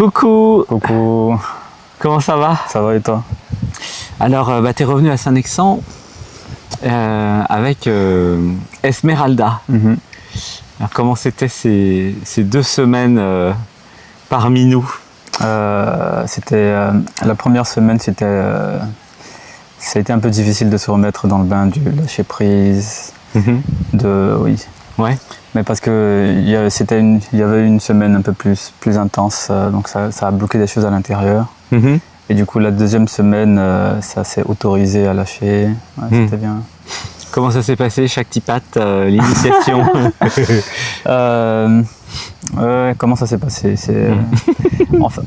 Coucou. Coucou. Comment ça va? Ça va et toi? Alors, tu es revenu à Saint-Nexan avec Esmeralda. Alors, comment c'était ces 2 semaines parmi nous? La première semaine, ça a été un peu difficile de se remettre dans le bain du lâcher prise. Oui. Ouais. Mais parce que il y avait une semaine un peu plus intense, donc ça a bloqué des choses à l'intérieur. Et du coup, la deuxième semaine, ça s'est autorisé à lâcher. Ouais, c'était bien. Comment ça s'est passé, chaque petit patte, l'initiation? Comment ça s'est passé?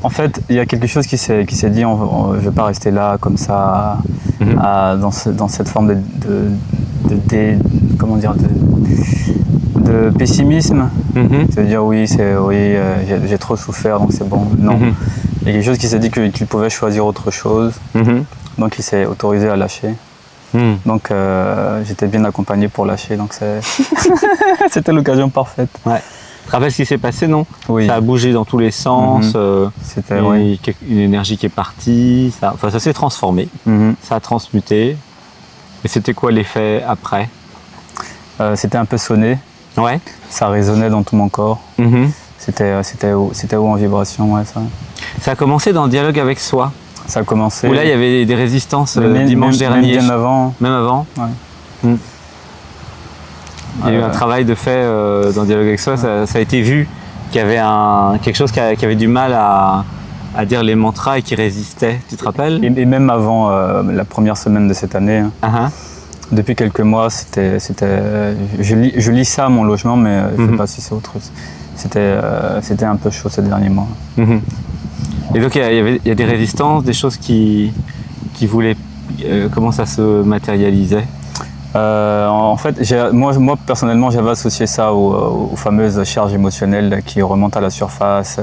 En fait, il y a quelque chose qui s'est dit, je ne vais pas rester là comme ça, dans cette forme de pessimisme. C'est-à-dire j'ai trop souffert, donc c'est bon. Non. Il y a quelque chose qui s'est dit qu'il pouvait choisir autre chose, donc il s'est autorisé à lâcher. Donc j'étais bien accompagné pour lâcher, donc c'était l'occasion parfaite. Ouais. Tu te rappelles ce qui s'est passé, non? Oui. Ça a bougé dans tous les sens, c'était une énergie qui est partie, ça s'est transformé, ça a transmuté. Et c'était quoi l'effet après? C'était un peu sonné, ça résonnait dans tout mon corps. C'était haut en vibration, ouais, ça. Ça a commencé dans le dialogue avec soi. Ça a commencé. Où là, il y avait des résistances dimanche dernier. Même avant. Même avant. Ouais. Il y a eu un travail de fait dans le dialogue avec soi. Ça a été vu qu'il y avait quelque chose qui avait du mal à dire les mantras et qui résistait. Tu te rappelles? Et même avant la première semaine de cette année. Depuis quelques mois, je lis ça à mon logement, mais je ne sais pas si c'est autre chose. C'était un peu chaud ces derniers mois. Et donc il y a des résistances, des choses qui voulaient... comment ça se matérialisait? En fait, moi personnellement, j'avais associé ça aux fameuses charges émotionnelles qui remontent à la surface,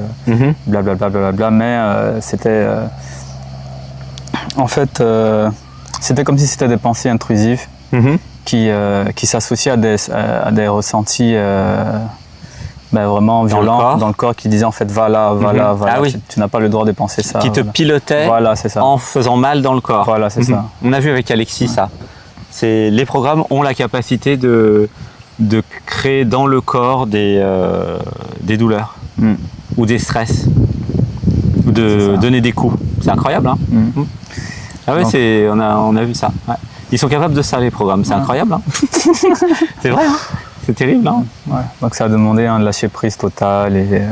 blablabla, mais c'était... en fait, c'était comme si c'était des pensées intrusives qui s'associaient à des ressentis vraiment violents dans le corps, qui disaient en fait va là, Ah oui. tu n'as pas le droit de penser ça. Qui te pilotaient en faisant mal dans le corps. Voilà, c'est ça. On a vu avec Alexis ça. Les programmes ont la capacité de créer dans le corps des douleurs ou des stress ou de donner des coups. C'est incroyable, hein. Ah ouais, donc, on a vu ça. Ouais. Ils sont capables de ça, les programmes. C'est incroyable, hein. C'est vrai, hein. C'est terrible, hein. Ouais. Donc ça a demandé un lâcher prise total et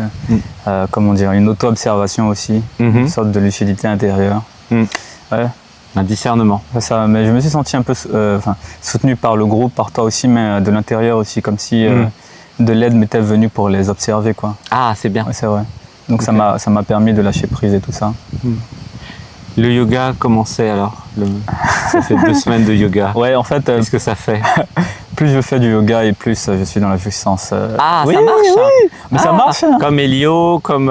comment dire, une auto-observation aussi, une sorte de lucidité intérieure. Ouais. Un discernement. C'est ça, mais je me suis senti un peu soutenu par le groupe, par toi aussi, mais de l'intérieur aussi, comme si de l'aide m'était venue pour les observer, quoi. Ah, c'est bien. Ouais, c'est vrai. Donc ça m'a permis de lâcher prise et tout ça. Le yoga commençait alors? Ça fait 2 semaines de yoga. Ouais, en fait... Qu'est-ce que ça fait? Plus je fais du yoga et plus je suis dans la jouissance. Ah, oui, ça marche, oui. Hein. Mais ça marche. Hein. Comme Elio, comme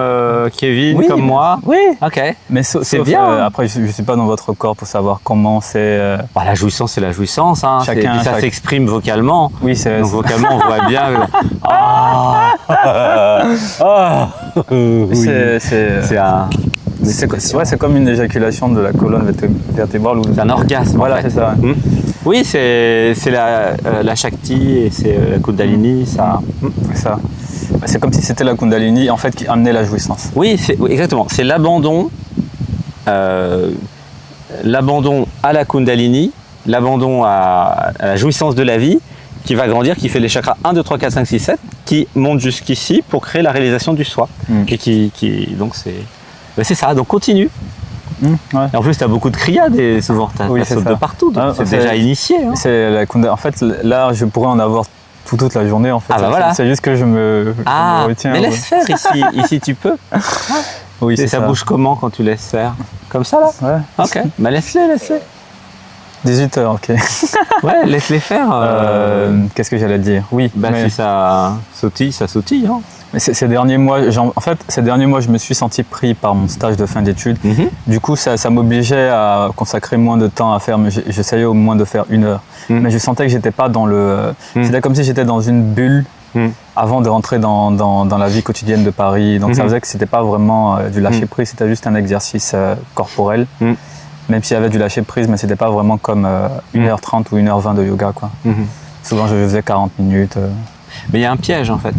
Kevin, comme moi. Oui. Ok. Mais c'est bien. Après, je ne suis pas dans votre corps pour savoir comment c'est. La jouissance, c'est la jouissance. Hein. Ça s'exprime vocalement. Oui, c'est. Donc vocalement, on voit bien. C'est comme une éjaculation de la colonne vertébrale. C'est un orgasme. Voilà, c'est ça. Oui, c'est la Shakti et c'est la Kundalini. C'est comme si c'était la Kundalini en fait qui amenait la jouissance. Oui, exactement. C'est l'abandon à la Kundalini, l'abandon à la jouissance de la vie qui va grandir, qui fait les chakras 1, 2, 3, 4, 5, 6, 7, qui monte jusqu'ici pour créer la réalisation du soi. Et donc c'est ça, donc continue. Et en plus, tu as beaucoup de criades et souvent tu sautes de partout, donc c'est déjà initié. Hein. En fait, là, je pourrais en avoir toute la journée. En fait. Voilà. C'est juste que je me retiens. Mais laisse faire ici tu peux. Oui, et ça bouge comment quand tu laisses faire? Comme ça, là? Ouais. Ok, laisse-les. 18h, ok. Ouais, laisse-les faire. Qu'est-ce que j'allais dire? Oui. Si ça sautille, ça sautille. Hein. Mais ces derniers mois, je me suis senti pris par mon stage de fin d'études. Du coup, ça m'obligeait à consacrer moins de temps à faire, mais j'essayais au moins de faire 1 heure. Mais je sentais que j'étais pas dans le... C'était comme si j'étais dans une bulle avant de rentrer dans la vie quotidienne de Paris. Donc ça faisait que c'était pas vraiment du lâcher prise, c'était juste un exercice corporel. Même s'il y avait du lâcher prise, mais c'était pas vraiment comme 1h30 ou 1h20 de yoga, quoi. Souvent je faisais 40 minutes. Mais il y a un piège en fait.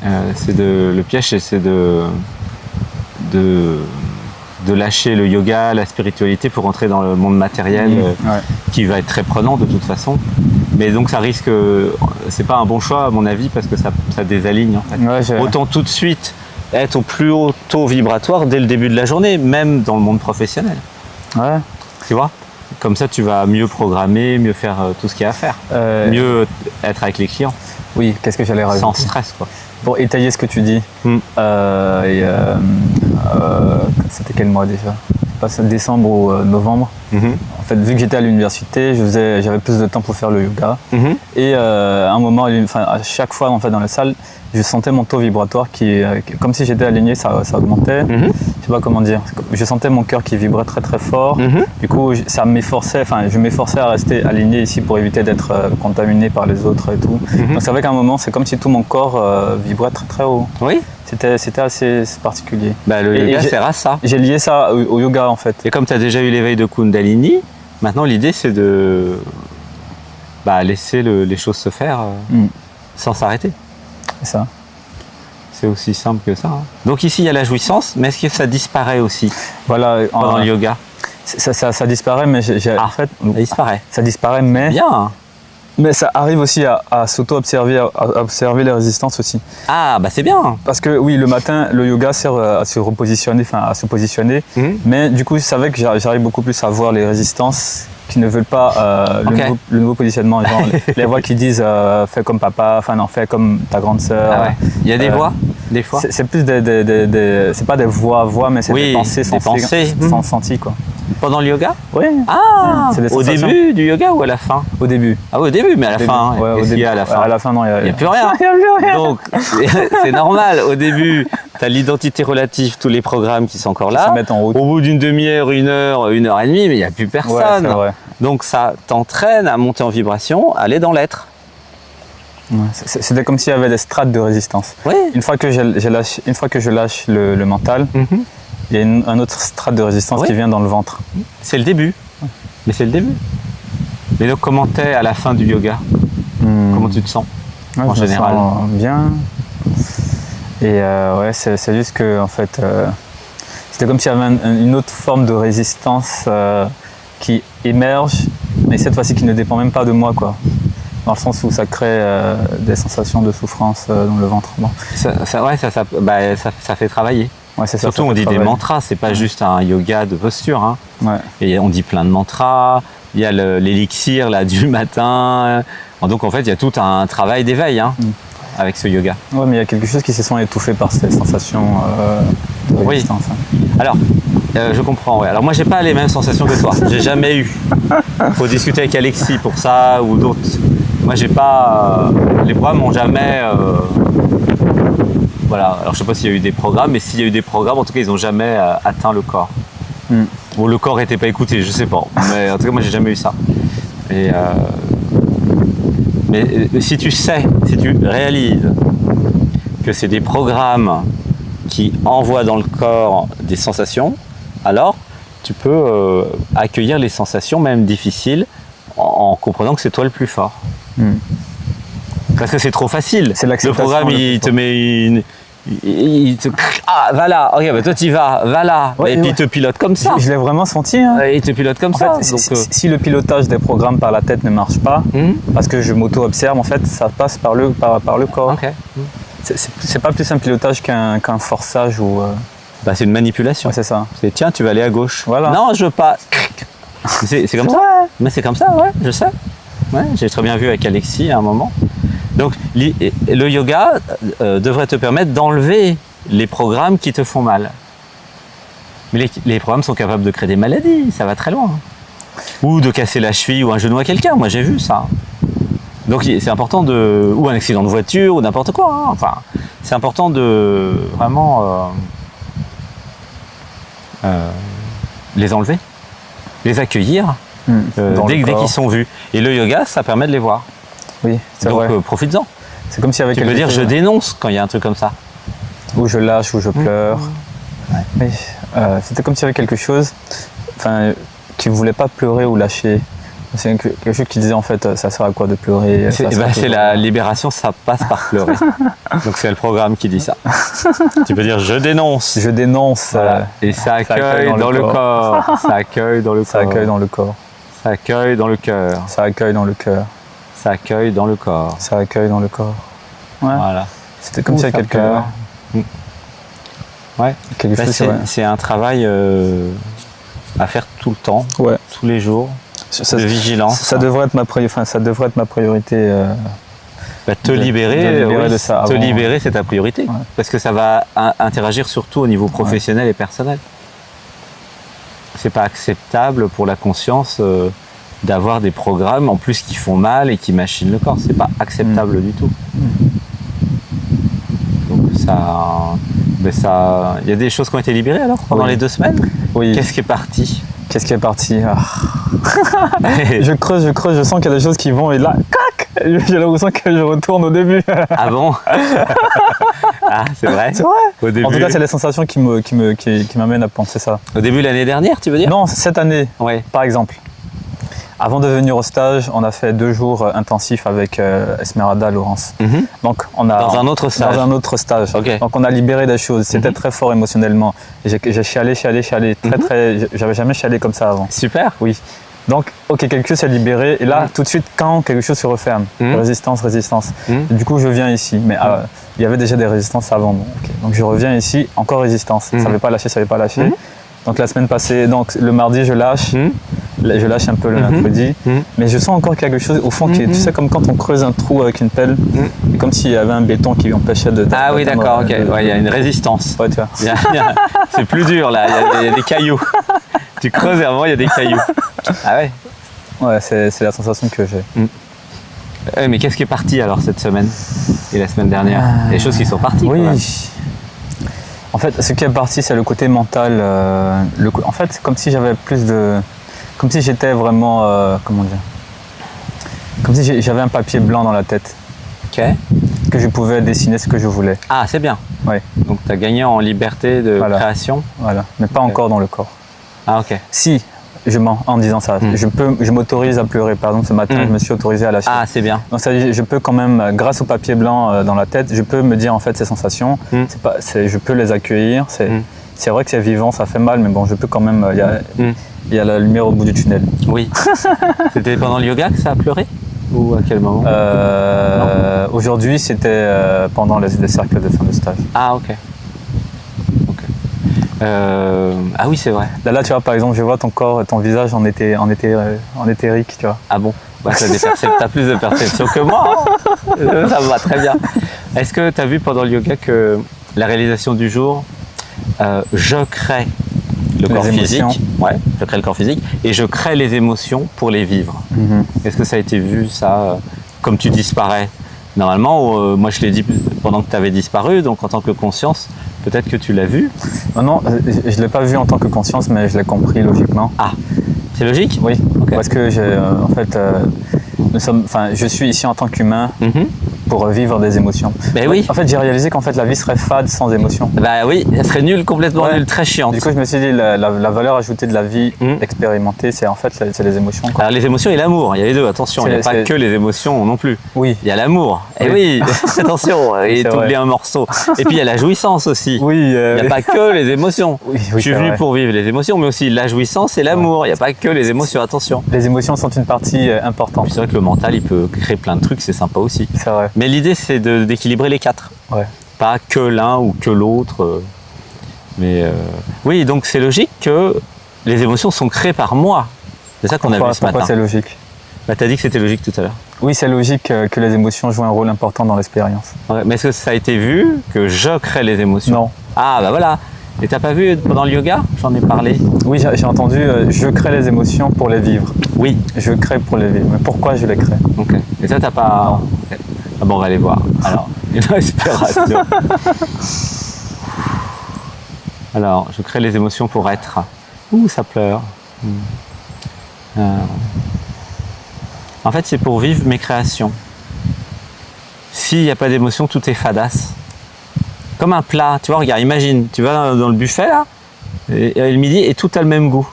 Le piège, c'est de lâcher le yoga, la spiritualité pour rentrer dans le monde matériel qui va être très prenant de toute façon. Mais donc ça risque, c'est pas un bon choix à mon avis parce que ça désaligne en fait. Autant tout de suite être au plus haut taux vibratoire dès le début de la journée, même dans le monde professionnel. Ouais. Tu vois? Comme ça tu vas mieux programmer, mieux faire tout ce qu'il y a à faire, mieux être avec les clients. Oui, qu'est-ce que j'allais rajouter? Sans stress quoi. Pour étayer ce que tu dis, c'était quel mois déjà? Pas décembre ou novembre. En fait, vu que j'étais à l'université, j'avais plus de temps pour faire le yoga. Et à un moment, à chaque fois en fait, dans la salle, je sentais mon taux vibratoire comme si j'étais aligné, ça augmentait. Je sais pas comment dire. Je sentais mon cœur qui vibrait très très fort. Du coup, je m'efforçais à rester aligné ici pour éviter d'être contaminé par les autres et tout. Donc c'est vrai qu'à un moment, c'est comme si tout mon corps vibrait très très haut. Oui. C'était assez particulier. Le yoga sert à ça. J'ai lié ça au yoga en fait. Et comme tu as déjà eu l'éveil de Kundalini, maintenant l'idée c'est de laisser les choses se faire sans s'arrêter. C'est ça. C'est aussi simple que ça. Donc ici il y a la jouissance, mais est-ce que ça disparaît aussi pendant le yoga? Ça disparaît, mais en fait, ça disparaît. Ça disparaît, mais bien. Mais ça arrive aussi à s'auto-observer, à observer les résistances aussi. Ah, c'est bien. Parce que oui, le matin, le yoga sert à se repositionner, à se positionner. Mais du coup, je savais que j'arrive beaucoup plus à voir les résistances qui ne veulent pas le nouveau positionnement. Genre les voix qui disent fais comme papa, fais comme ta grande sœur. Ah ouais. Il y a des voix, des fois. C'est plus c'est pas des voix, mais c'est des pensées senties, quoi. Pendant le yoga? Oui. Ah, au début du yoga ou à la fin? Au début. Ah oui, au début, mais à la fin, qu'est-ce qu'il y a à la fin? À la fin, non, il n'y a plus rien. Il n'y a plus rien. Donc, c'est normal. Au début, tu as l'identité relative, tous les programmes qui sont encore là. Qui se mettent en route. Au bout d'une demi-heure, 1 heure, 1 heure et demie, mais il n'y a plus personne. Ouais, c'est vrai. Donc, ça t'entraîne à monter en vibration, à aller dans l'être. Ouais, c'était comme s'il y avait des strates de résistance. Oui. Une fois que je lâche le mental, il y a un autre strate de résistance qui vient dans le ventre. C'est le début. Mais c'est le début. Mais donc, comment t'es à la fin du yoga? Comment tu te sens en général? Je me sens bien. Et c'est juste que en fait, c'était comme s'il y avait une autre forme de résistance qui émerge, mais cette fois-ci qui ne dépend même pas de moi, quoi. Dans le sens où ça crée des sensations de souffrance dans le ventre. Bon. Ça fait travailler. Ouais, c'est ça, surtout on dit des mantras, c'est pas juste un yoga de posture. Hein. Ouais. Et on dit plein de mantras, il y a l'élixir là du matin. Donc en fait il y a tout un travail d'éveil avec ce yoga. Ouais, mais il y a quelque chose qui se sent étouffé par ces sensations de résistance. Alors, je comprends. Ouais. Alors moi j'ai pas les mêmes sensations que toi. J'ai jamais eu. Faut discuter avec Alexis pour ça ou d'autres. Moi j'ai pas. Les programmes m'ont jamais. Voilà. Alors je sais pas s'il y a eu des programmes, mais s'il y a eu des programmes, en tout cas ils n'ont jamais atteint le corps. Bon, le corps n'était pas écouté, je sais pas. Mais en tout cas moi j'ai jamais eu ça. Mais si tu réalises que c'est des programmes qui envoient dans le corps des sensations, alors tu peux accueillir les sensations, même difficiles, en comprenant que c'est toi le plus fort. Parce que c'est trop facile. Le programme, il te met va là, ok, toi tu va là, et puis il te pilote comme ça. Je l'ai vraiment senti. Hein. Il te pilote comme ça. Fait, si le pilotage des programmes par la tête ne marche pas, parce que je m'auto-observe, en fait, ça passe par le corps. Okay. C'est pas plus un pilotage qu'un forçage ou. C'est une manipulation. Ouais, c'est ça. C'est tiens, tu vas aller à gauche. Voilà. Non, je veux pas. C'est comme ça. Mais c'est comme ça, ouais, je sais. Ouais, j'ai très bien vu avec Alexis à un moment. Donc le yoga devrait te permettre d'enlever les programmes qui te font mal. Mais les programmes sont capables de créer des maladies, ça va très loin. Ou de casser la cheville ou un genou à quelqu'un, moi j'ai vu ça. Donc c'est important ou un accident de voiture ou n'importe quoi. Hein. Enfin, c'est important de vraiment les enlever, les accueillir dès qu'ils sont vus. Et le yoga, ça permet de les voir. Oui, c'est vrai. Donc profites-en. C'est comme s'il y avait Tu peux quelque dire chose, je dénonce quand il y a un truc comme ça. où je lâche, où je pleure. Oui, c'était comme s'il y avait quelque chose, qui ne voulait pas pleurer ou lâcher. C'est quelque chose qui disait en fait, ça sert à quoi de pleurer? C'est la libération, ça passe par pleurer. Donc c'est le programme qui dit ça. Tu peux dire je dénonce. Je dénonce. Voilà. Et ça accueille dans le corps. Ça accueille dans le corps. Ça accueille dans le corps. Ça accueille dans le cœur. Ça accueille dans le cœur. Ça accueille dans le corps. Ça accueille dans le corps. Ouais. Voilà. C'était comme s'il y avait Ouais. quelque chose. C'est un travail à faire tout le temps, Ouais. tous les jours, de vigilance. Ça devrait être ma priorité. Te libérer, libérer de ça te avant. libérer, c'est ta priorité. Ouais. Parce que ça va interagir surtout au niveau professionnel et personnel. C'est pas acceptable pour la conscience d'avoir des programmes en plus qui font mal et qui machinent le corps. C'est pas acceptable du tout. Donc il y a des choses qui ont été libérées alors pendant les 2 semaines. Oui. Qu'est-ce qui est parti? Qu'est-ce qui est parti? Je creuse, je sens qu'il y a des choses qui vont et là, cac, j'ai l'impression que je retourne au début. Ah bon? Ah, c'est vrai? C'est vrai. Au début, En tout cas, c'est les sensations qui m'amènent à penser ça. au début de l'année dernière, tu veux dire? Non, cette année, Ouais. par exemple. Avant de venir au stage, on a fait 2 jours intensifs avec Esmeralda, Laurence. Donc, Dans un autre stage. Dans un autre stage. Ok. Donc, on a libéré des choses. C'était très fort émotionnellement. J'ai chialé. J'avais jamais chialé comme ça avant. Super. Oui. Donc, ok, quelque chose s'est libéré. Et là, tout de suite, quand quelque chose se referme, résistance. Et du coup, je viens ici. Mais il y avait déjà des résistances avant. Bon, okay. Donc, je reviens ici, encore résistance. Ça ne savait pas lâcher. Donc, la semaine passée, donc, le mardi, je lâche. Je lâche un peu le mercredi. Mais je sens encore quelque chose au fond qui est, tu sais, comme quand on creuse un trou avec une pelle. Et comme s'il y avait un béton qui empêchait de. Ah oui, d'accord, ok. Ouais, il y a une résistance. Ouais, tu vois. C'est plus dur là, il y a des cailloux. Tu creuses et avant, il y a des cailloux. Ah ouais? Ouais, c'est la sensation que j'ai. Mais qu'est-ce qui est parti alors cette semaine et la semaine dernière? Il y a des choses qui sont parties. Oui. Quand même. En fait, ce qui est parti, c'est le côté mental. En fait, comme si j'avais plus de. Comme si j'étais vraiment. Comment dire? Comme si j'avais un papier blanc dans la tête. Ok. Que je pouvais dessiner ce que je voulais. Ah, c'est bien. Ouais. Donc tu as gagné en liberté de création. Voilà. Mais pas encore dans le corps. Ah, ok. Si, je mens en disant ça. Je m'autorise à pleurer. Par exemple, ce matin, je me suis autorisé à lâcher. Ah, c'est bien. Donc, je peux quand même, grâce au papier blanc dans la tête, je peux me dire en fait ces sensations. Je peux les accueillir. C'est vrai que c'est vivant, ça fait mal, mais bon, je peux quand même. Il y a la lumière au bout du tunnel. Oui. C'était pendant le yoga que ça a pleuré? Ou à quel moment? Aujourd'hui, c'était pendant les cercles de fin de stage. Ah, ok. Ah oui, c'est vrai. Là, tu vois, par exemple, je vois ton corps, ton visage en éthérique, tu vois. Ah bon? Bah, t'as plus de perception que moi. Hein. Ça me va très bien. Est-ce que tu as vu pendant le yoga que la réalisation du jour, je crée le corps physique, je crée le corps physique et je crée les émotions pour les vivre. Est-ce que ça a été vu, ça, comme tu disparais? Normalement, moi je l'ai dit pendant que tu avais disparu, donc en tant que conscience, peut-être que tu l'as vu. Non, je ne l'ai pas vu en tant que conscience, mais je l'ai compris logiquement. Ah, c'est logique? Oui, parce que je suis ici en tant qu'humain pour vivre des émotions. Ben oui. En fait, j'ai réalisé qu'en fait la vie serait fade sans émotion. Bah oui, elle serait nulle, complètement nulle, très chiante. Du coup, je me suis dit la valeur ajoutée de la vie expérimentée, c'est en fait c'est les émotions. Quoi. Alors les émotions et l'amour, il y a les deux. Attention, il n'y a pas que les émotions non plus. Oui. Il y a l'amour. Et oui, attention, et t'oublies un morceau. Et puis il y a la jouissance aussi. Oui. Il n'y a pas que les émotions. Je suis venu pour vivre les émotions, mais aussi la jouissance et l'amour. Il n'y a pas que les émotions. Attention. Les émotions sont une partie importante. C'est vrai que le mental, il peut créer plein de trucs, c'est sympa aussi. C'est vrai. Mais l'idée, c'est d'équilibrer les quatre. Ouais. Pas que l'un ou que l'autre. Mais oui, donc c'est logique que les émotions sont créées par moi. C'est ça qu'on a vu ce matin. Pourquoi c'est logique? Bah, tu as dit que c'était logique tout à l'heure. Oui, c'est logique que les émotions jouent un rôle important dans l'expérience. Ouais, mais est-ce que ça a été vu que je crée les émotions? Non. Ah bah voilà. Et t'as pas vu pendant le yoga? J'en ai parlé. Oui, j'ai entendu je crée les émotions pour les vivre. Oui. Je crée pour les vivre. Mais pourquoi je les crée? Ok. Et ça, t'as pas... Okay. Ah bon, on va aller voir. Alors, une respiration. Alors, je crée les émotions pour être. Ouh, ça pleure. En fait, c'est pour vivre mes créations. s'il n'y a pas d'émotion, tout est fadasse. Comme un plat, tu vois, regarde, imagine, tu vas dans le buffet là, et le midi, et tout a le même goût.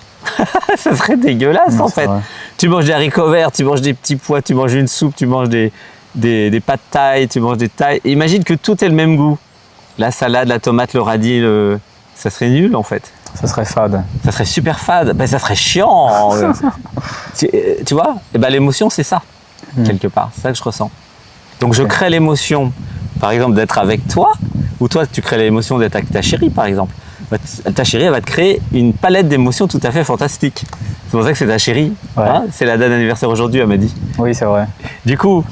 Ça serait dégueulasse en fait. Vrai. Tu manges des haricots verts, tu manges des petits pois, tu manges une soupe, tu manges des pâtes thaï, tu manges des thaï. Imagine que tout ait le même goût. La salade, la tomate, le radis, ça serait nul en fait. Ça serait fade. Ça serait super fade. Ben, ça serait chiant. Tu vois? Et ben, l'émotion, c'est ça, quelque part. C'est ça que je ressens. Donc, je crée l'émotion, par exemple, d'être avec toi, ou toi, tu crées l'émotion d'être avec ta chérie, par exemple. Ta chérie, elle va te créer une palette d'émotions tout à fait fantastique. C'est pour ça que c'est ta chérie. Ouais. Hein, c'est la date d'anniversaire aujourd'hui, elle m'a dit. Oui, c'est vrai. Du coup,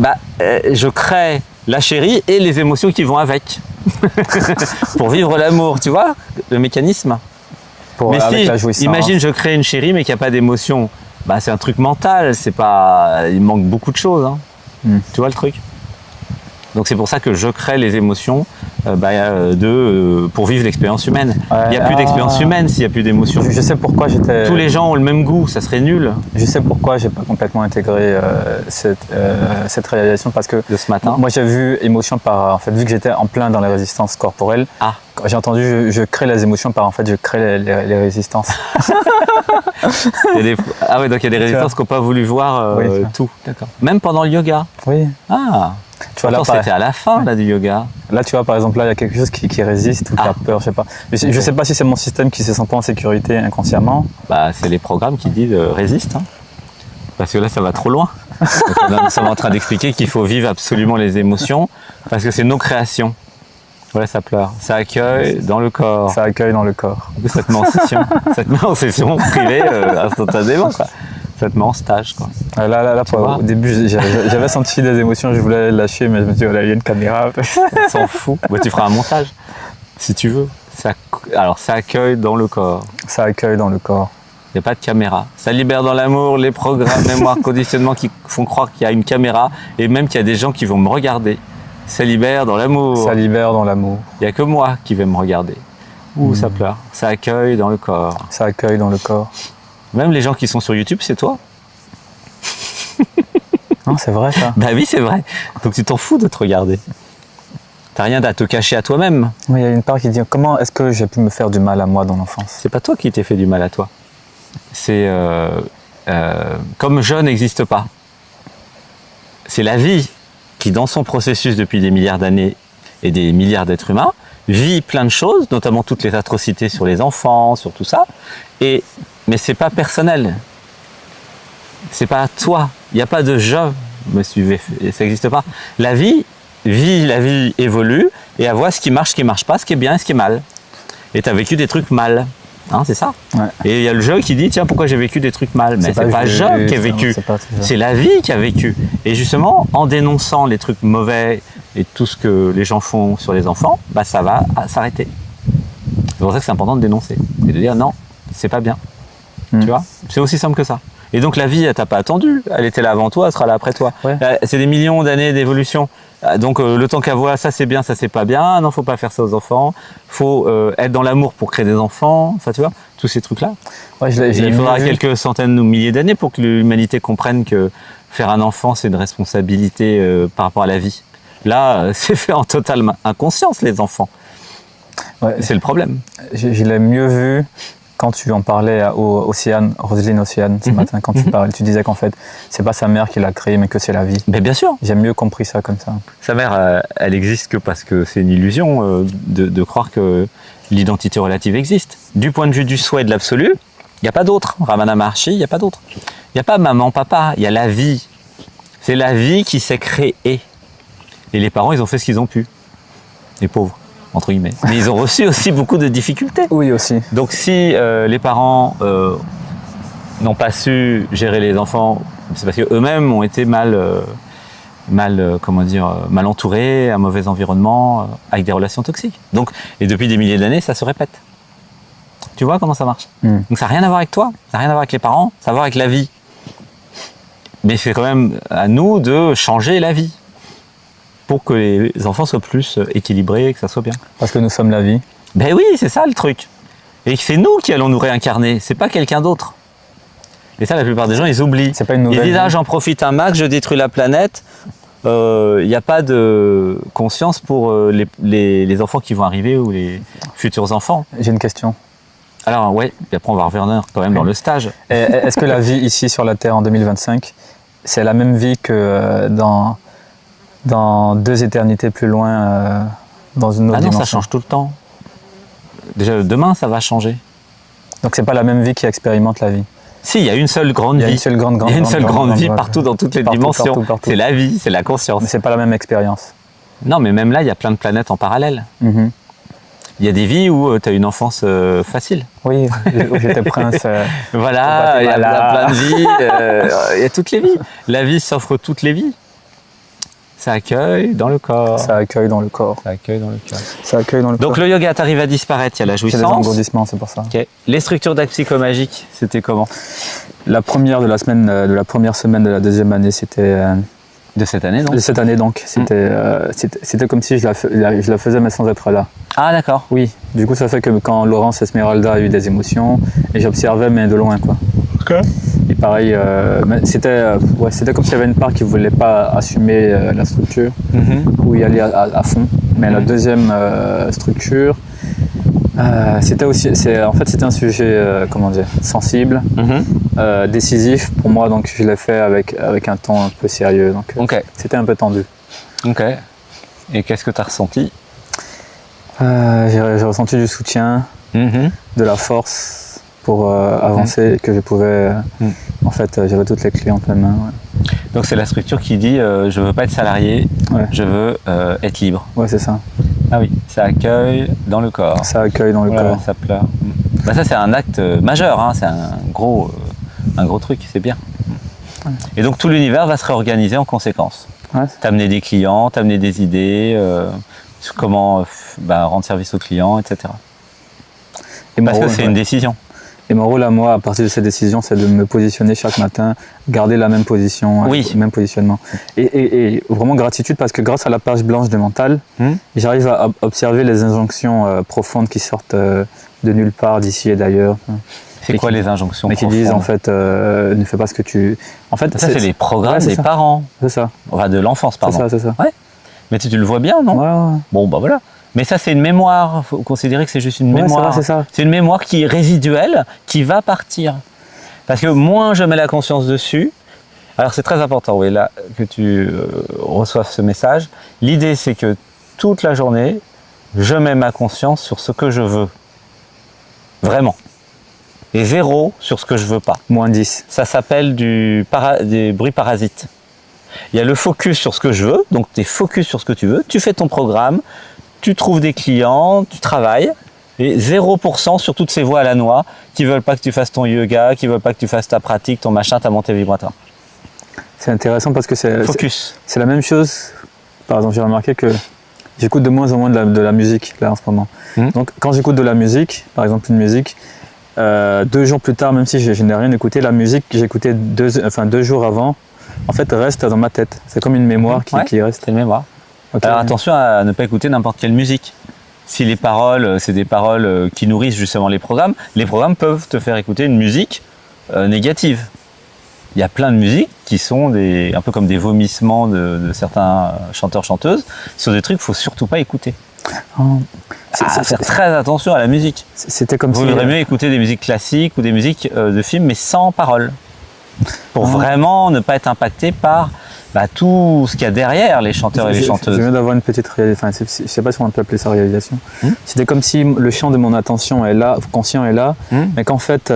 je crée la chérie et les émotions qui vont avec. Pour vivre l'amour, tu vois, le mécanisme. Mais avec la jouissance. Imagine, je crée une chérie, mais qu'il n'y a pas d'émotion. Bah, c'est un truc mental, c'est pas... Il manque beaucoup de choses. Hein. Tu vois le truc? Donc c'est pour ça que je crée les émotions pour vivre l'expérience humaine. Ouais, il n'y a plus d'expérience humaine s'il n'y a plus d'émotions. Je sais pourquoi j'étais... Tous les gens ont le même goût, ça serait nul. Je sais pourquoi j'ai pas complètement intégré cette réalisation, parce que de ce matin. Moi j'ai vu émotion par... En fait, vu que j'étais en plein dans les résistances corporelles, quand j'ai entendu je crée les émotions par... En fait, je crée les résistances. Ah oui, donc il y a des résistances qui n'ont pas voulu voir tout. D'accord. Même pendant le yoga. Oui. Ah. Tu vois, c'était à la fin là, du yoga. Là, tu vois, par exemple, là, il y a quelque chose qui résiste ou qui a peur, je sais pas. Je sais pas si c'est mon système qui se sent pas en sécurité inconsciemment. Bah, c'est les programmes qui disent résiste. Hein. Parce que là, ça va trop loin. Donc, nous sommes en train d'expliquer qu'il faut vivre absolument les émotions parce que c'est nos créations. Ouais, ça pleure. Ça accueille dans le corps. Ça accueille dans le corps. Ça te met en session. Ça te met en session privée instantanément, quoi. Ça te met en stage, quoi. Là au début, j'avais senti des émotions, je voulais lâcher, mais je me suis dit, oh là, il y a une caméra. On s'en fout. Bah, tu feras un montage, si tu veux. Alors, ça accueille dans le corps. Ça accueille dans le corps. Il n'y a pas de caméra. Ça libère dans l'amour les programmes, mémoire, conditionnement qui font croire qu'il y a une caméra et même qu'il y a des gens qui vont me regarder. Ça libère dans l'amour. Ça libère dans l'amour. Il n'y a que moi qui vais me regarder. Ouh, ça pleure. Ça accueille dans le corps. Ça accueille dans le corps. Même les gens qui sont sur YouTube, c'est toi. Non, c'est vrai ça. Bah oui, c'est vrai. Donc tu t'en fous de te regarder. T'as rien à te cacher à toi-même. Oui, il y a une part qui dit, comment est-ce que j'ai pu me faire du mal à moi dans l'enfance? C'est pas toi qui t'es fait du mal à toi. C'est comme je n'existe pas. C'est la vie qui, dans son processus depuis des milliards d'années et des milliards d'êtres humains, vit plein de choses, notamment toutes les atrocités sur les enfants, sur tout ça. Mais c'est pas personnel. C'est pas toi. Il n'y a pas de je me suivez. Ça n'existe pas. La vie vit, la vie évolue et elle voit ce qui marche pas, ce qui est bien et ce qui est mal. Et tu as vécu des trucs mal. Hein, c'est ça. Ouais. Et il y a le je qui dit tiens, pourquoi j'ai vécu des trucs mal? Mais c'est pas je qui a vécu. C'est la vie qui a vécu. Et justement, en dénonçant les trucs mauvais et tout ce que les gens font sur les enfants, bah ça va s'arrêter. C'est pour ça que c'est important de dénoncer et de dire non, c'est pas bien. Tu vois, c'est aussi simple que ça. Et donc la vie, elle t'a pas attendu. Elle était là avant toi, elle sera là après toi. Ouais. C'est des millions d'années d'évolution. Donc le temps qu'elle voit, ça c'est bien, ça c'est pas bien. Non, faut pas faire ça aux enfants. Faut être dans l'amour pour créer des enfants. Enfin, tu vois, tous ces trucs-là. Ouais, il faudra quelques centaines ou milliers d'années pour que l'humanité comprenne que faire un enfant, c'est une responsabilité par rapport à la vie. Là, c'est fait en totale inconscience, les enfants. Ouais. C'est le problème. Je l'ai mieux vu quand tu en parlais à Roselyne Océane ce matin, quand tu disais qu'en fait, c'est pas sa mère qui l'a créé, mais que c'est la vie. Mais bien sûr. J'ai mieux compris ça comme ça. Sa mère, elle existe que parce que c'est une illusion de croire que l'identité relative existe. Du point de vue du soi et de l'absolu, il n'y a pas d'autre. Ramana Maharshi, il n'y a pas d'autre. Il n'y a pas maman, papa, il y a la vie. C'est la vie qui s'est créée. Et les parents, ils ont fait ce qu'ils ont pu. Les pauvres, entre guillemets. Mais ils ont reçu aussi beaucoup de difficultés. Oui, aussi. Donc si les parents n'ont pas su gérer les enfants, c'est parce qu'eux-mêmes ont été mal entourés, un mauvais environnement, avec des relations toxiques. Donc, et depuis des milliers d'années, ça se répète. Tu vois comment ça marche? Donc ça n'a rien à voir avec toi, ça n'a rien à voir avec les parents, ça a à voir avec la vie. Mais c'est quand même à nous de changer la vie pour que les enfants soient plus équilibrés et que ça soit bien. Parce que nous sommes la vie. Ben oui, c'est ça le truc. Et c'est nous qui allons nous réincarner, c'est pas quelqu'un d'autre. Et ça, la plupart des gens, ils oublient. C'est pas une nouvelle ils disent, vie. j'en profite un max, je détruis la planète, il n'y a pas de conscience pour les enfants qui vont arriver ou les futurs enfants. J'ai une question. Alors ouais, puis après on va revenir quand même dans le stage. Est-ce que la vie ici sur la Terre en 2025, c'est la même vie que dans 2 éternités plus loin, dans une autre Ah non, dimension? ça change tout le temps. Déjà demain, ça va changer. Donc c'est pas la même vie qui expérimente la vie. Si, il y a une seule grande vie. Il y a une seule grande Il y a une seule grande vie grande, partout dans toutes les partout, dimensions. partout. C'est la vie, c'est la conscience. Mais c'est pas la même expérience. Non, mais même là, il y a plein de planètes en parallèle. Mhm. Il y a des vies où tu as une enfance facile. Oui, où j'étais prince. Voilà, il y a plein de vies. Il y a toutes les vies. La vie s'offre toutes les vies. Ça accueille dans le corps. Ça accueille dans le corps. Ça accueille dans le cœur. Ça accueille dans le Donc corps. le yoga t'arrive à disparaître, il y a la J'ai des jouissance. engourdissements, c'est pour ça. Ok. Les structures d'actes psychomagiques, c'était comment? La première de la semaine, de la première semaine de la 2e année, c'était De cette année, non? de cette année donc. C'était comme si je la faisais mais sans être là. Ah d'accord. Oui. Du coup, ça fait que quand Laurence Esmeralda a eu des émotions, et j'observais mais de loin quoi. Et pareil, mais c'était comme s'il y avait une part qui voulait pas assumer la structure, ou y aller à fond. Mais la deuxième structure, c'était un sujet comment dire, sensible, décisif pour moi, donc je l'ai fait avec un ton un peu sérieux. Donc Ok. c'était un peu tendu. Ok. Et qu'est-ce que tu as ressenti? J'ai ressenti du soutien, de la force pour avancer, et que je pouvais en fait gérer toutes les clés en pleine main. Ouais. Donc c'est la structure qui dit je veux pas être salarié, Ouais. je veux être libre. Ouais, c'est ça. Ah oui, ça accueille dans le corps. Ça accueille dans le Voilà, corps. ça pleure. Bah ça c'est un acte majeur, hein, c'est un gros truc, c'est bien. Et donc tout l'univers va se réorganiser en conséquence. Ouais. T'amener des clients, t'amener des idées, sur comment rendre service aux clients, etc. Et mon Parce que rôle, c'est ouais. une décision. Et mon rôle à moi, à partir de cette décision, c'est de me positionner chaque matin, garder la même position, Oui. le même positionnement. Et vraiment gratitude parce que grâce à la page blanche de mental, j'arrive à observer les injonctions profondes qui sortent de nulle part, d'ici et d'ailleurs. C'est quoi les injonctions Mais qui profondes? disent en fait, ne fais pas ce que tu... En fait, Ça c'est les programmes ouais, c'est des ça. parents. C'est ça. Enfin de l'enfance, pardon. C'est ça. Mais tu le vois bien, non? Ouais. Bon, bah voilà. Mais ça, c'est une mémoire. Il faut considérer que c'est juste une Ouais, mémoire. c'est ça. C'est une mémoire qui est résiduelle, qui va partir. Parce que moins je mets la conscience dessus, alors c'est très important, oui, là, que tu reçoives ce message. L'idée, c'est que toute la journée, je mets ma conscience sur ce que je veux. Vraiment. Et 0 sur ce que je veux pas. Moins 10. Ça s'appelle des bruits parasites. Il y a le focus sur ce que je veux, donc tu es focus sur ce que tu veux, tu fais ton programme, tu trouves des clients, tu travailles, et 0% sur toutes ces voix à la noix qui veulent pas que tu fasses ton yoga, qui veulent pas que tu fasses ta pratique, ton machin, ta montée vibratoire. C'est intéressant parce que Focus. c'est la même chose. Par exemple, j'ai remarqué que j'écoute de moins en moins de la musique là en ce moment. Donc quand j'écoute de la musique, par exemple une musique, 2 jours plus tard, même si je n'ai rien écouté, la musique que j'écoutais 2 jours avant, en fait reste dans ma tête. C'est comme une mémoire qui reste. C'est une mémoire. Okay. Alors attention à ne pas écouter n'importe quelle musique. Si les paroles, c'est des paroles qui nourrissent justement les programmes peuvent te faire écouter une musique négative. Il y a plein de musiques qui sont un peu comme des vomissements de certains chanteurs-chanteuses sur des trucs qu'il ne faut surtout pas écouter. Faire très attention à la musique. C'était comme Vous vaudrait mieux écouter des musiques classiques ou des musiques de films, mais sans paroles. Pour vraiment ne pas être impacté par tout ce qu'il y a derrière les chanteurs et les chanteuses. Je viens d'avoir une petite réalisation, enfin, je ne sais pas si on peut appeler ça réalisation. C'était comme si le champ de mon attention est là, conscient est là, mais qu'en fait,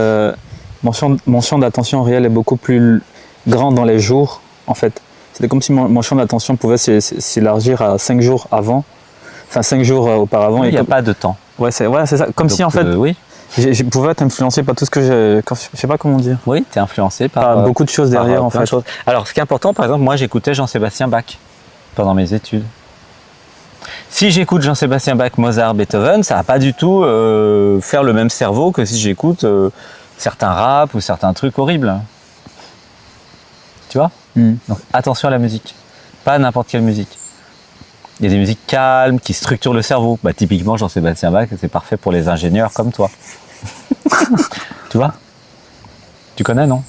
mon champ d'attention réel est beaucoup plus grand dans les jours, en fait. C'était comme si mon champ d'attention pouvait s'élargir à 5 jours avant, enfin 5 jours auparavant. Il n'y a pas de temps. Ouais, c'est ça. Comme donc, si en fait, oui. je pouvais être influencé par tout ce que je sais pas comment dire. Oui, tu es influencé par beaucoup de choses derrière en fait. Alors, ce qui est important, par exemple, moi j'écoutais Jean-Sébastien Bach pendant mes études. Si j'écoute Jean-Sébastien Bach, Mozart, Beethoven, ça va pas du tout faire le même cerveau que si j'écoute certains rap ou certains trucs horribles. Tu vois? Donc attention à la musique. Pas n'importe quelle musique. Il y a des musiques calmes qui structurent le cerveau. Typiquement, Jean-Sébastien Bach, c'est parfait pour les ingénieurs comme toi. Tu vois? Tu connais, non?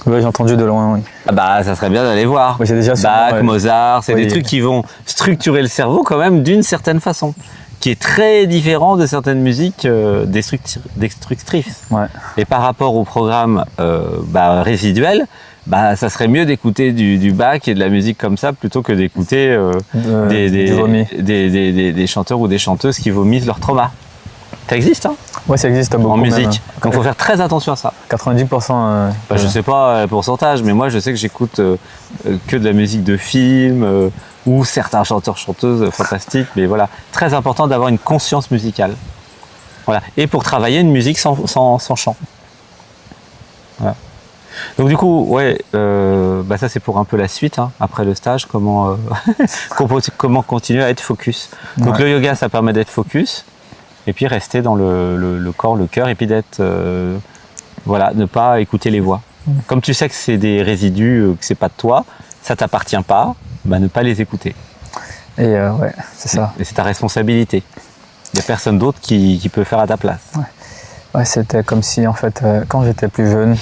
Ouais, j'ai entendu de loin, oui. Ah bah, ça serait bien d'aller voir. Ouais, j'ai déjà Bach, Mozart, c'est Oui. des trucs qui vont structurer le cerveau quand même d'une certaine façon, qui est très différent de certaines musiques destructrices. Ouais. Et par rapport au programme résiduel, ça serait mieux d'écouter du Bach et de la musique comme ça plutôt que d'écouter du vomi. des chanteurs ou des chanteuses qui vomissent leur trauma. Ça existe, hein, Ouais, ça existe beaucoup. en musique. Même. Donc il faut faire très attention à ça. 90%. Je sais pas le pourcentage, mais moi je sais que j'écoute que de la musique de film ou certains chanteurs, chanteuses fantastiques. Mais voilà, très important d'avoir une conscience musicale. Voilà. Et pour travailler une musique sans chant. Voilà. Donc du coup, ouais, ça c'est pour un peu la suite, hein, après le stage, comment continuer à être focus. Donc Ouais. le yoga, ça permet d'être focus, et puis rester dans le corps, le cœur, et puis d'être, ne pas écouter les voix. Comme tu sais que c'est des résidus, que c'est pas de toi, ça t'appartient pas, ne pas les écouter. Et ouais, c'est ça. Et c'est ta responsabilité. Il n'y a personne d'autre qui peut faire à ta place. Ouais, c'était comme si, en fait, quand j'étais plus jeune,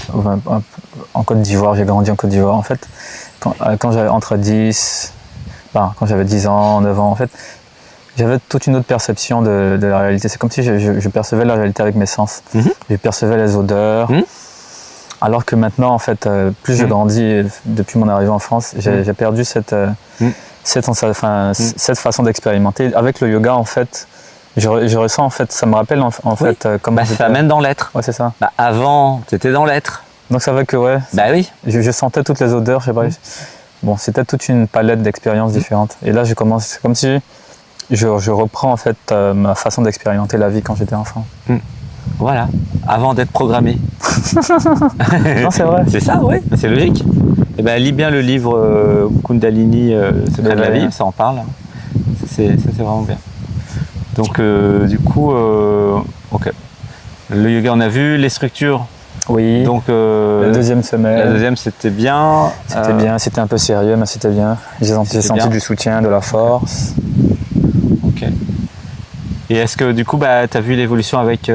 en Côte d'Ivoire, j'ai grandi en Côte d'Ivoire, en fait, quand j'avais quand j'avais 10 ans, 9 ans, en fait, j'avais toute une autre perception de la réalité. C'est comme si je percevais la réalité avec mes sens. Je percevais les odeurs. Alors que maintenant, en fait, plus je grandis, depuis mon arrivée en France, j'ai perdu cette façon d'expérimenter. Avec le yoga, en fait, je ressens, en fait, ça me rappelle, en fait, comment ça mène dans l'être. Ouais, c'est ça. Avant, tu étais dans l'être. Donc ça va que, ouais, Oui. je sentais toutes les odeurs, je sais pas. Bon, c'était toute une palette d'expériences différentes. Et là, c'est comme si je reprends, en fait, ma façon d'expérimenter la vie quand j'étais enfant. Voilà, avant d'être programmé. Non, c'est vrai. C'est ça, oui, c'est logique. Et lis bien le livre Kundalini, Secret de la vie, ça en parle. C'est vraiment bien. Donc, du coup, ok. Le yoga, on a vu, les structures. Oui. Donc, la deuxième semaine. La deuxième, c'était bien. C'était bien, c'était un peu sérieux, mais c'était bien. J'ai senti du soutien, de la force. Ok. Et est-ce que du coup, tu as vu l'évolution avec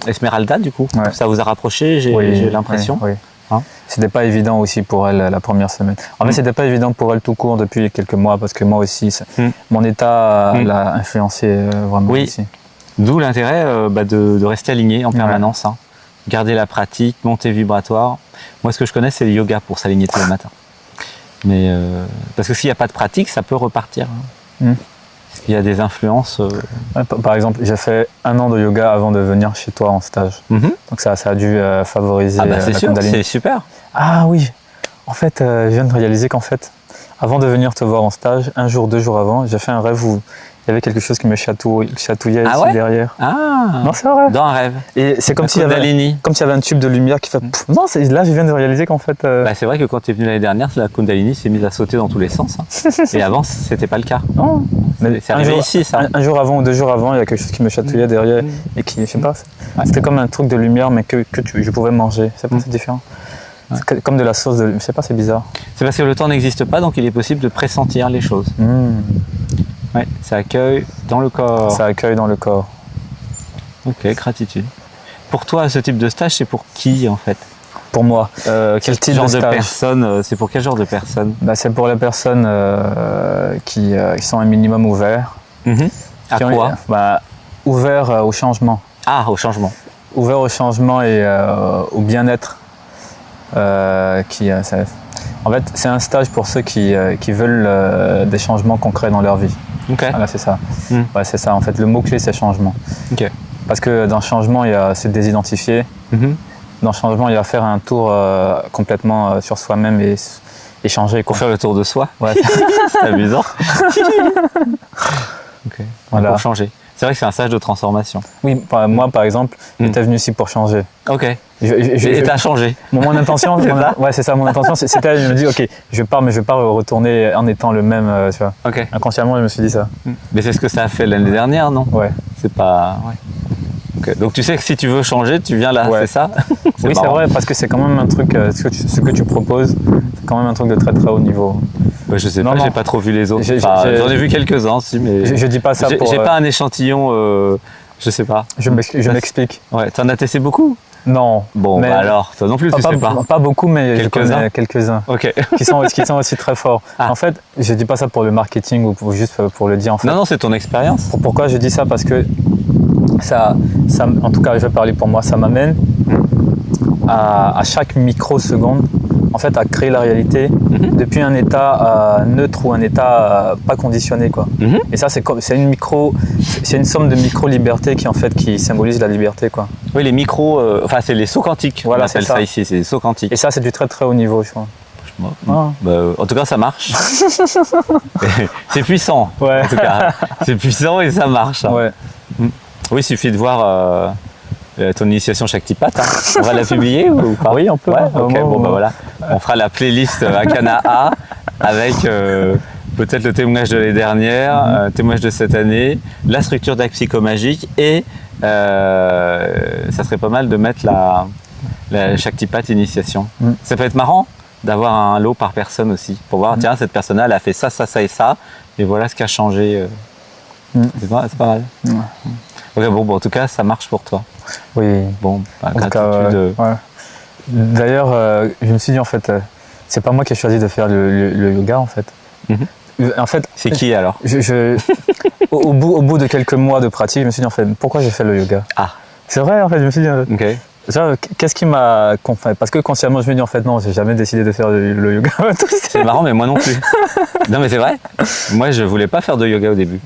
Esmeralda, du coup? Ouais. Ça vous a rapproché, j'ai l'impression. Oui. Hein? C'était pas évident aussi pour elle la première semaine. En fait, c'était pas évident pour elle tout court depuis quelques mois parce que moi aussi, mon état l'a influencé vraiment aussi. D'où l'intérêt de rester aligné en permanence. Hein. Garder la pratique, montée vibratoire. Moi, ce que je connais, c'est le yoga pour s'aligner tous les matins. Mais parce que s'il n'y a pas de pratique, ça peut repartir. Hein. Il y a des influences. Par exemple, j'ai fait 1 an de yoga avant de venir chez toi en stage. Donc ça a dû favoriser c'est la sûr, Kundalini. c'est super. Ah oui, en fait, je viens de réaliser qu'en fait, avant de venir te voir en stage, 1 jour, 2 jours avant, j'ai fait un rêve où il y avait quelque chose qui me chatouillait ici derrière. Ah, non, c'est vrai. Dans un rêve. Et c'est comme s'il y avait un tube de lumière qui fait... Non, là, je viens de réaliser qu'en fait... c'est vrai que quand tu es venu l'année dernière, la Kundalini s'est mise à sauter dans tous les sens. Hein. Et avant, c'était pas le cas. Non. Mais c'est arrivé ici, ça. Un jour avant ou 2 jours avant, il y a quelque chose qui me chatouillait derrière et qui, je sais pas, c'était comme un truc de lumière, mais que je pouvais manger. C'est différent. C'est comme de la sauce de... Je sais pas, c'est bizarre. C'est parce que le temps n'existe pas, donc il est possible de pressentir les choses. Ouais, ça accueille dans le corps. Ça accueille dans le corps. Ok, gratitude. Pour toi, ce type de stage, c'est pour qui en fait? Pour moi. Quel type genre de stage personnes? C'est pour quel genre de personnes? C'est pour les personnes qui sont un minimum ouverts. À quoi? Ouverts au changement. Ah, au changement. Ouverts au changement et au bien-être. En fait, c'est un stage pour ceux qui veulent des changements concrets dans leur vie. Ok. Voilà, c'est ça. Ouais, c'est ça. En fait, le mot-clé, c'est changement. Ok. Parce que dans le changement, il y a se désidentifier. Dans le changement, il y a faire un tour complètement sur soi-même et changer. Pour faire le tour de soi. Ouais. C'est amusant. Ok. Voilà. Pour changer. C'est vrai que c'est un stage de transformation. Oui, moi, par exemple, j'étais venu ici pour changer. Ok. Et t'as changé. Mon intention, c'est ça. Mon intention, c'était, je me dis, ok, je pars, mais je vais pas retourner en étant le même, tu vois. Ok. Inconsciemment, je me suis dit ça. Mais c'est ce que ça a fait l'année dernière, non? Ouais. C'est pas. Ouais. Okay. Donc tu sais que si tu veux changer, tu viens là, c'est ça? Oui, c'est vrai, parce que c'est quand même un truc, ce que tu proposes, c'est quand même un truc de très très haut niveau. Bah, je sais pas, j'ai pas trop vu les autres. J'en ai vu quelques-uns, si, mais. Je dis pas ça pour. J'ai pas un échantillon, je sais pas. Je m'explique. Ouais, t'en as testé beaucoup? Non. Bon, mais bah alors, toi non plus, tu sais pas. Pas beaucoup, mais je Quelques-uns. connais quelques-uns. Ok. qui sont aussi très forts. Ah. En fait, je dis pas ça pour le marketing ou juste pour le dire en fait. Non, non, c'est ton expérience. Pourquoi je dis ça? Parce que ça, en tout cas, je vais parler pour moi, ça m'amène à chaque microseconde, en fait, à créer la réalité depuis un état neutre ou un état pas conditionné, quoi. Et ça, c'est une somme de micro-libertés qui symbolise la liberté, quoi. Oui, les micros, enfin, c'est les sauts quantiques. Voilà, on appelle c'est ça. ça ici, c'est les sauts quantiques. Et ça, c'est du très très haut niveau, je crois. Ah. Bah, en tout cas, ça marche. C'est puissant. Ouais. En tout cas, c'est puissant et ça marche. Ouais. Oui, il suffit de voir ton initiation Shaktipat. Hein. On va la publier ou pas? Oui, on peut. Ouais, ok, bon, bah voilà. On fera la playlist Akana A avec peut-être le témoignage de l'année dernière, témoignage de cette année, la structure d'acte psychomagique et ça serait pas mal de mettre la Shaktipat initiation. Ça peut être marrant d'avoir un lot par personne aussi, pour voir, tiens, cette personne-là, elle a fait ça, ça, ça et ça, et voilà ce qui a changé. C'est pas mal. Ok, bon, en tout cas, ça marche pour toi. Oui. Bon, bah, En tout cas, gratitude. ouais. D'ailleurs, je me suis dit, en fait, c'est pas moi qui ai choisi de faire le yoga, en fait. En fait, C'est qui alors? Au bout de quelques mois de pratique, je me suis dit, en fait, pourquoi j'ai fait le yoga? Ah, C'est vrai, en fait, je me suis dit, ok. qu'est-ce qui m'a convaincu? Parce que consciemment, je me dis, en fait, non, j'ai jamais décidé de faire le yoga. C'est marrant, mais moi non plus. Non, mais c'est vrai. Moi, je voulais pas faire de yoga au début.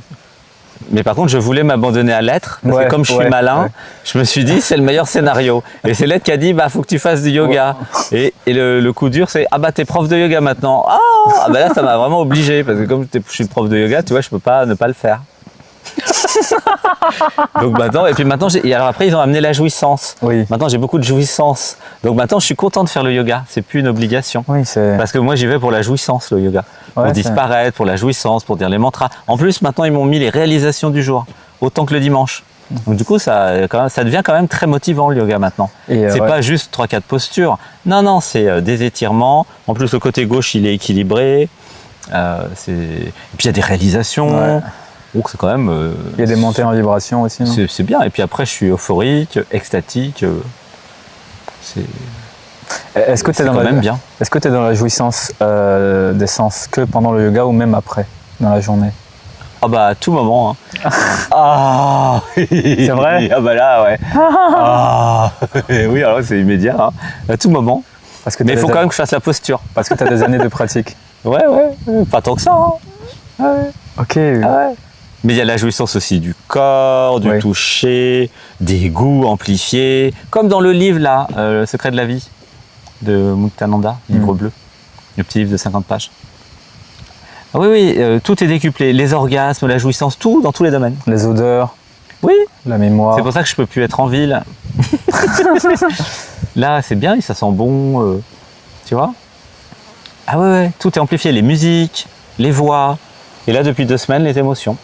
Mais par contre, je voulais m'abandonner à l'être. Parce que comme je suis malin, je me suis dit, c'est le meilleur scénario. Et c'est l'être qui a dit, bah, faut que tu fasses du yoga. Et le coup dur, c'est, ah bah, t'es prof de yoga maintenant. Ah bah là, ça m'a vraiment obligé. Parce que comme je suis prof de yoga, tu vois, je peux pas ne pas le faire. Donc maintenant, et puis maintenant, et alors après, ils ont amené la jouissance. Oui. Maintenant, j'ai beaucoup de jouissance. Donc maintenant, je suis content de faire le yoga. C'est plus une obligation. Oui, c'est. Parce que moi, j'y vais pour la jouissance, le yoga. Pour Ouais, disparaître, pour la jouissance, pour dire les mantras. En plus, maintenant, ils m'ont mis les réalisations du jour, autant que le dimanche. Donc du coup, ça devient quand même très motivant, le yoga, maintenant. C'est pas juste 3-4 postures. Non, non, c'est des étirements. En plus, le côté gauche, il est équilibré. Et puis, il y a des réalisations. Ouais. Donc, c'est quand même... Il y a des montées en vibration aussi, non? C'est bien. Et puis après, je suis euphorique, extatique. Est-ce que tu es quand même bien. Est-ce que tu es dans la jouissance des sens que pendant le yoga ou même après, dans la journée? Ah bah à tout moment. Hein. Ah c'est vrai? Ah bah là ouais. Ah oui, alors c'est immédiat. Hein. À tout moment. Mais il faut quand même que je fasse la posture. Parce que tu as des années de pratique. Ouais, pas tant que ça. Hein. Ouais. Ok. Ah ouais. Mais il y a la jouissance aussi du corps, du toucher, des goûts amplifiés. Comme dans le livre là, Le secret de la vie de Muktananda, livre bleu. Le petit livre de 50 pages. Ah oui, tout est décuplé. Les orgasmes, la jouissance, tout dans tous les domaines. Les odeurs. Oui. La mémoire. C'est pour ça que je peux plus être en ville. Là, c'est bien, ça sent bon. Tu vois? Ah ouais, tout est amplifié. Les musiques, les voix. Et là, depuis 2 semaines, les émotions.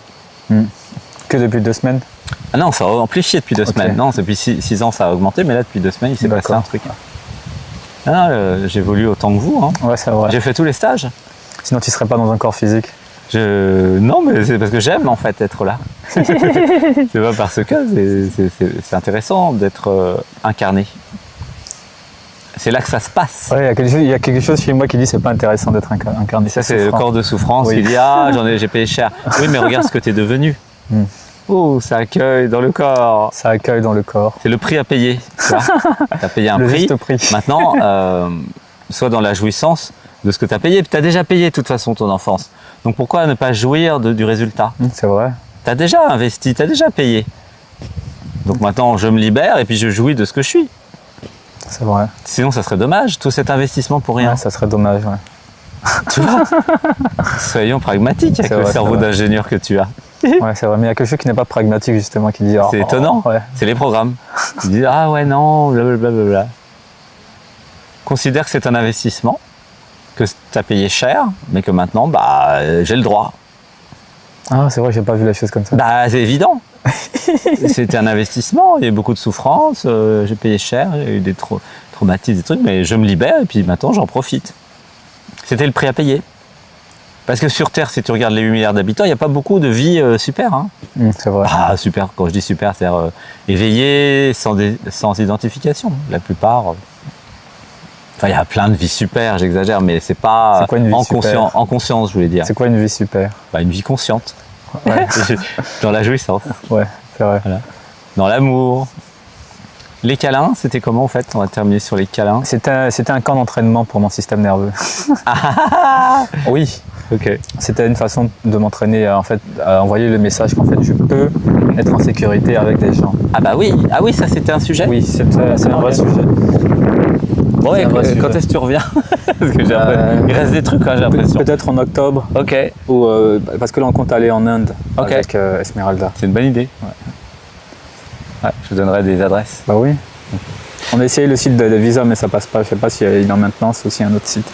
Que depuis 2 semaines? Ah non, ça a amplifié depuis 2 semaines. Non, depuis 6 ans, ça a augmenté. Mais là, depuis 2 semaines, il s'est passé un truc. Ah non, j'évolue autant que vous. Hein. Ouais, c'est vrai. J'ai fait tous les stages. Sinon, tu ne serais pas dans un corps physique. Non, mais c'est parce que j'aime en fait être là. C'est pas parce que c'est intéressant d'être incarné. C'est là que ça se passe. Ouais, il y a quelque chose chez moi qui dit c'est pas intéressant d'être incarné. Ça, c'est le corps de souffrance qui dit ah j'ai payé cher. Oui, mais regarde ce que tu es devenu. Oh, ça accueille dans le corps. Ça accueille dans le corps. C'est le prix à payer. Tu as payé un juste prix. Maintenant, sois dans la jouissance de ce que tu as payé. Tu as déjà payé de toute façon ton enfance. Donc pourquoi ne pas jouir du résultat? C'est vrai. Tu as déjà investi, tu as déjà payé. Donc maintenant, je me libère et puis je jouis de ce que je suis. C'est vrai. Sinon, ça serait dommage, tout cet investissement pour rien. Ouais, ça serait dommage, ouais. Tu vois? Soyons pragmatiques avec le cerveau d'ingénieur que tu as. Ouais, c'est vrai. Mais il y a quelque chose qui n'est pas pragmatique, justement, qui dit... C'est étonnant. Ouais. C'est les programmes. Ils disent ah ouais, non, blablabla. Considère que c'est un investissement, que tu as payé cher, mais que maintenant, bah, j'ai le droit. Ah, c'est vrai, j'ai pas vu la chose comme ça. Bah, c'est évident. C'était un investissement, il y a eu beaucoup de souffrance, j'ai payé cher, il y a eu des traumatismes, des trucs, mais je me libère et puis maintenant j'en profite. C'était le prix à payer. Parce que sur Terre, si tu regardes les 8 milliards d'habitants, il n'y a pas beaucoup de vie super. Hein. C'est vrai. Ah, super, quand je dis super, c'est-à-dire éveillé, sans identification. La plupart. Enfin, il y a plein de vies super, j'exagère, mais c'est pas C'est quoi une vie super en conscience, je voulais dire. C'est quoi une vie super? Bah, une vie consciente. Ouais, Dans la jouissance. ouais, c'est vrai. Voilà. Dans l'amour. Les câlins, c'était comment en fait? On va terminer sur les câlins. C'était un camp d'entraînement pour mon système nerveux. Oui, Ok. c'était une façon de m'entraîner en fait, à envoyer le message qu'en fait je peux être en sécurité avec des gens. Ah oui, ça c'était un sujet. Oui, c'est un vrai sujet. Bon, et un vrai quand sujet. est-ce que tu reviens? Parce que il reste des trucs, hein, j'ai l'impression. Peut-être en octobre, Ok, ou, parce que là on compte aller en Inde Ok. avec Esmeralda. c'est une bonne idée. Ouais, je te donnerai des adresses. Bah oui. On a essayé le site de Visa mais ça passe pas. Je sais pas s'il est en maintenance ou s'il y a un autre site.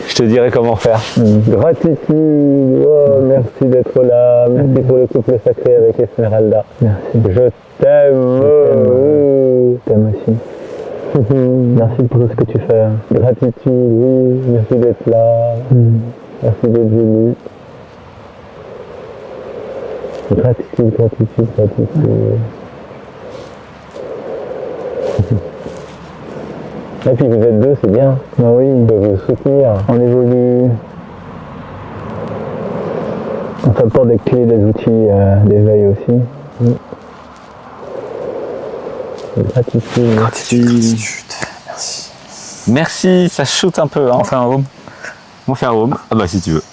Je te dirai comment faire. Gratitude, oh, merci d'être là, merci pour le couple sacré avec Esmeralda. Merci. Je t'aime. Je t'aime aussi. Merci pour tout ce que tu fais. Gratitude, oui, merci d'être là. Merci d'être venu. Gratitude, gratitude, gratitude. Et puis vous êtes deux, c'est bien. Ah oui, on peut vous soutenir. On évolue. On s'apporte des clés, des outils d'éveil aussi. Gratitude. Gratitude. Merci. Merci, ça shoot un peu. Hein. On fait un home. On fait un home. Ah bah si tu veux.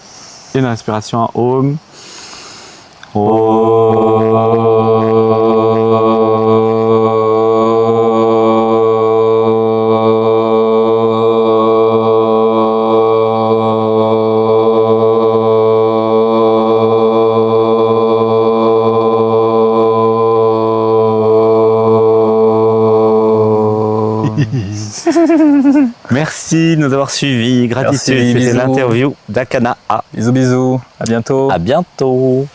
Une inspiration, un home. Merci de nous avoir suivis. Gratitude. Merci, C'était bisous. l'interview d'Akana. Bisous bisous. À bientôt. À bientôt.